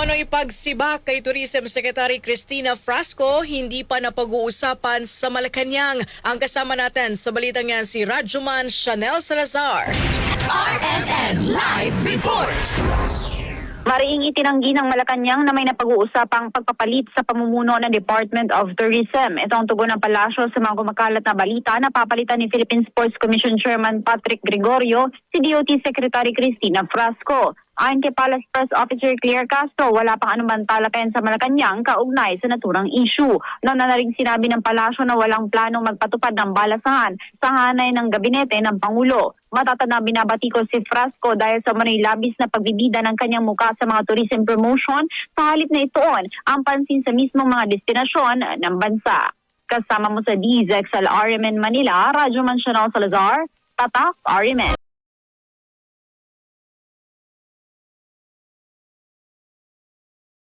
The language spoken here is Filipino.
Umano'y pagsibak kay Tourism Secretary Cristina Frasco, hindi pa napag-uusapan sa Malacanang. Ang kasama natin sa balitang yan si Radyoman Chanel Salazar. RMN Live Report! Mariing itinanggi ng Malacanang na may napag-uusapang pagpapalit sa pamumuno ng Department of Tourism. Ito ang tugon ng palasyo sa mga kumakalat na balita na papalitan ni Philippine Sports Commission Chairman Patrick Gregorio si DOT Secretary Cristina Frasco. Ayon kay Palace Press Officer Claire Castro, wala pang anumang talakayan sa Malacanang kaugnay sa naturang issue. Nauna na rin sinabi ng palasyo na walang planong magpatupad ng balasahan sa hanay ng gabinete ng Pangulo. Matatanda binabati ko si Frasco dahil sa manay labis na pagbibida ng kanyang muka sa mga tourism promotion sa halip na itoon ang pansin sa mismong mga destinasyon ng bansa. Kasama mo sa DZXL RMN Manila, Radyoman Chanel Salazar, Tatak RMN.